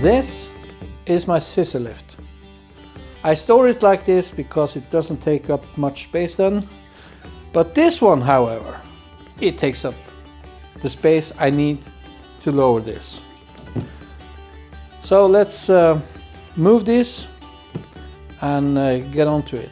This is my scissor lift. I store it like this because it doesn't take up much space then. But this one, however, it takes up the space I need to lower this. So let's move this and get onto it.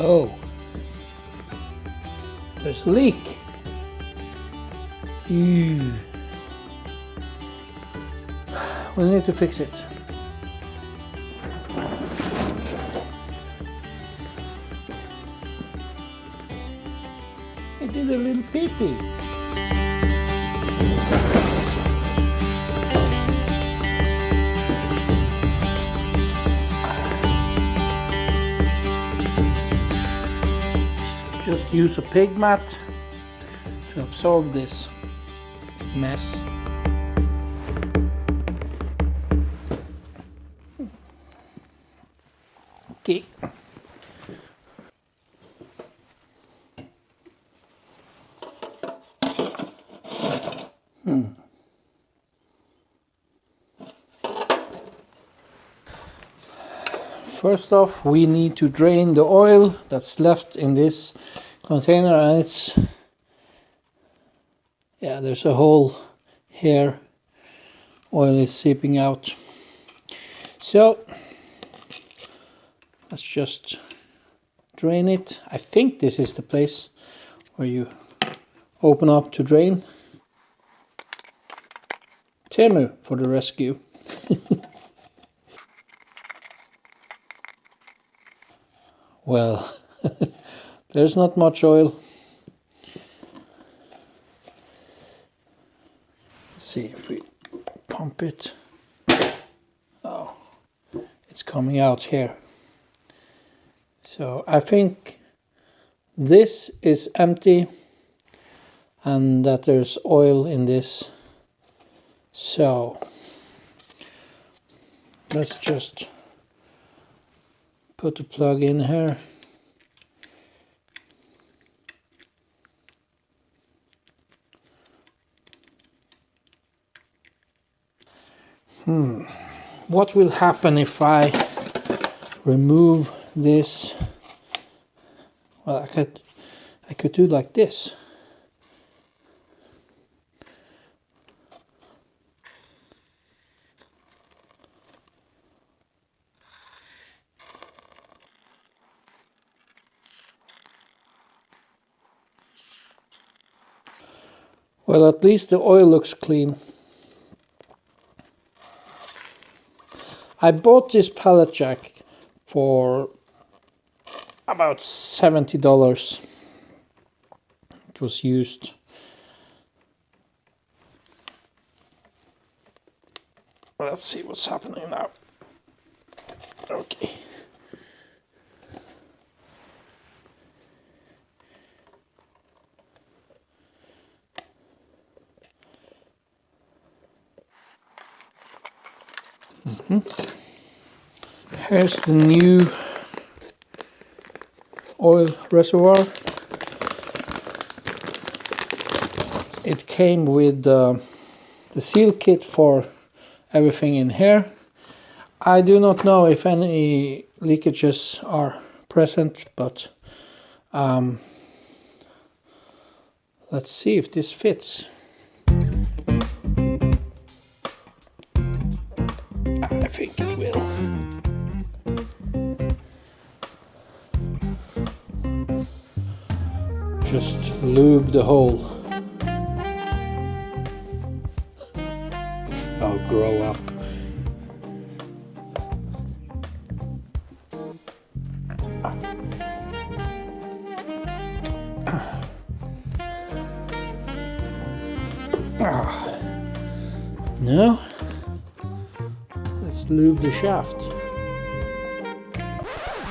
Oh, there's a leak. Ew. We need to fix it. It did a little pee-pee. Just use a pig mat to absorb this mess. Okay. First off, we need to drain the oil that's left in this container, and it's, yeah, there's a hole here. Oil is seeping out. So let's just drain it. I think this is the place where you open up to drain. Temu for the rescue. Well, there's not much oil. Let's see if we pump it. Oh, it's coming out here. So I think this is empty and that there's oil in this. So let's just put the plug in here. What will happen if I remove this? Well, I could do like this. Well, at least the oil looks clean. I bought this pallet jack for about $70. It was used. Let's see what's happening now. Okay. Here's the new oil reservoir. It came with the seal kit for everything in here. I do not know if any leakages are present, but let's see if this fits. I think it will. Just lube the hole. Oh, grow up. No. Let's lube the shaft.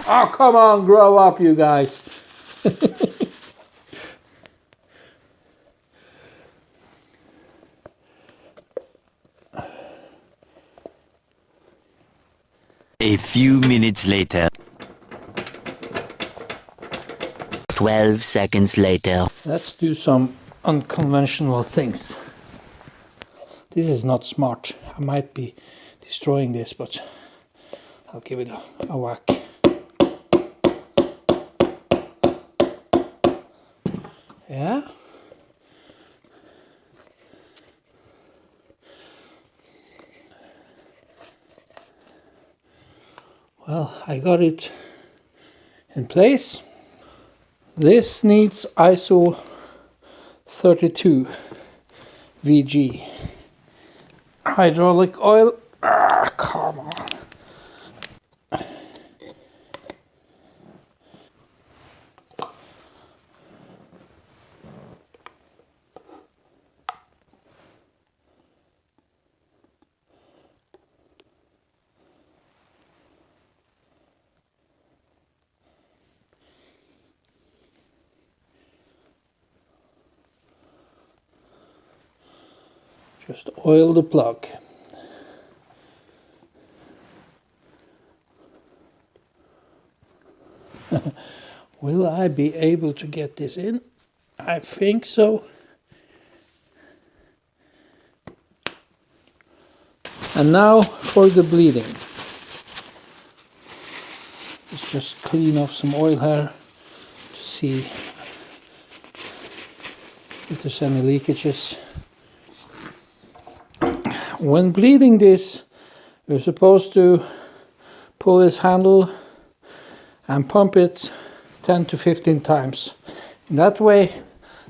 Oh, come on, grow up, you guys. A few minutes later. 12 seconds later. Let's do some unconventional things. This is not smart. I might be destroying this, but I'll give it a whack. Yeah. Well, I got it in place. This needs ISO 32 VG. Hydraulic oil. Ah, come on. Just oil the plug. Will I be able to get this in? I think so. And now for the bleeding. Let's just clean off some oil here to see if there's any leakages. When bleeding this, you're supposed to pull this handle and pump it 10 to 15 times. In that way,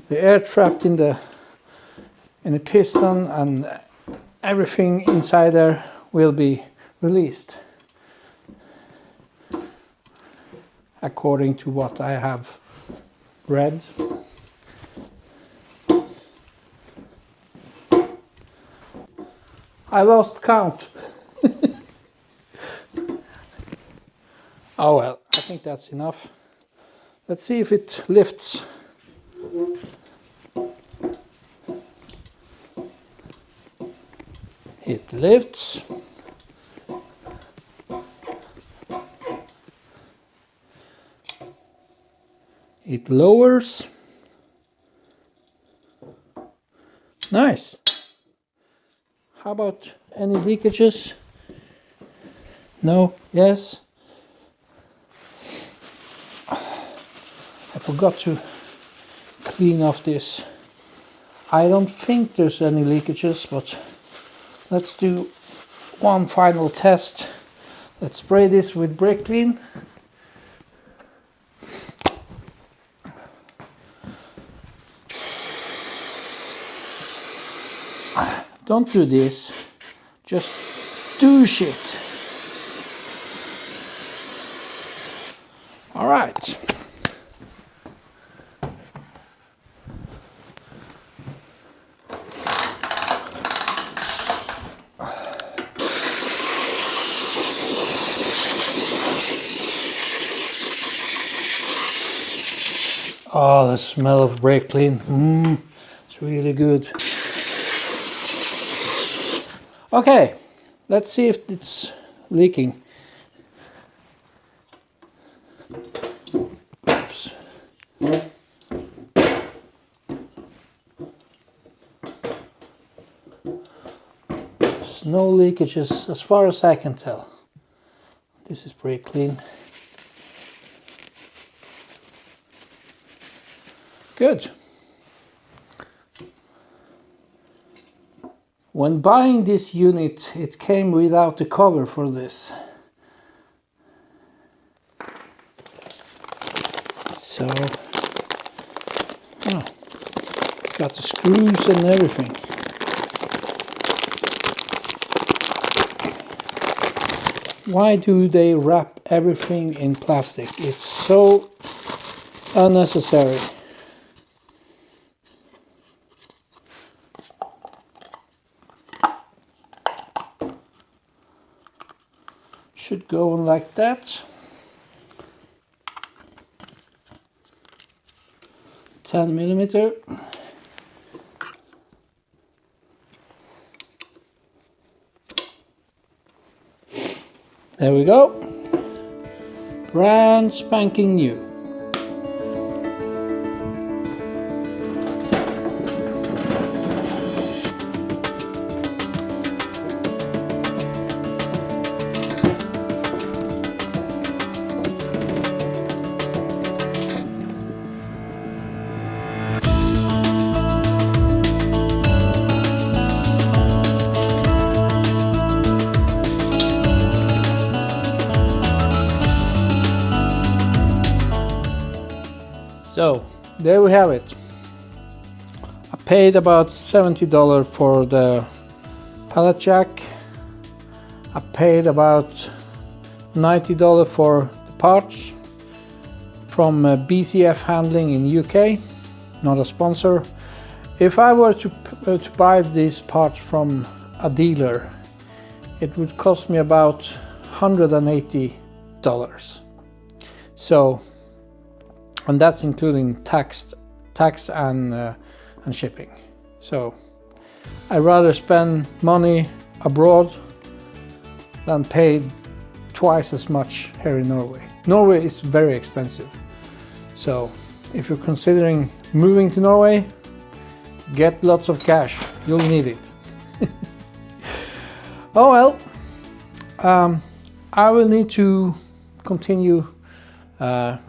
the air trapped in the piston and everything inside there will be released, according to what I have read. I lost count. Oh well, I think that's enough. Let's see if it lifts. It lifts. It lowers. Nice. How about any leakages? No? Yes? I forgot to clean off this. I don't think there's any leakages, but let's do one final test. Let's spray this with brake clean. Don't do this, just douche it. All right. Oh, the smell of brake clean. It's really good. Okay, let's see if it's leaking. Oops. There's no leakages as far as I can tell. This is brake clean. Good. When buying this unit, it came without the cover for this. So, oh, got the screws and everything. Why do they wrap everything in plastic? It's so unnecessary. Should go on like that. 10 millimeter. There we go. Brand spanking new. So there we have it. I paid about $70 for the pallet jack. I paid about $90 for the parts from BCF Handling in UK, not a sponsor. If I were to buy these parts from a dealer, it would cost me about $180. So, and that's including tax and shipping. So I'd rather spend money abroad than pay twice as much here in Norway. Norway is very expensive. So if you're considering moving to Norway, get lots of cash. You'll need it. Oh well, I will need to continue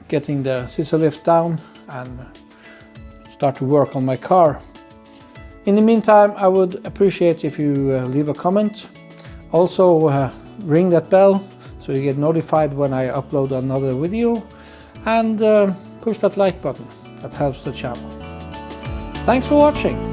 getting the scissor lift down and start to work on my car. In the meantime, I would appreciate if you leave a comment. Also ring that bell so you get notified when I upload another video, and push that like button. That helps the channel. Thanks for watching.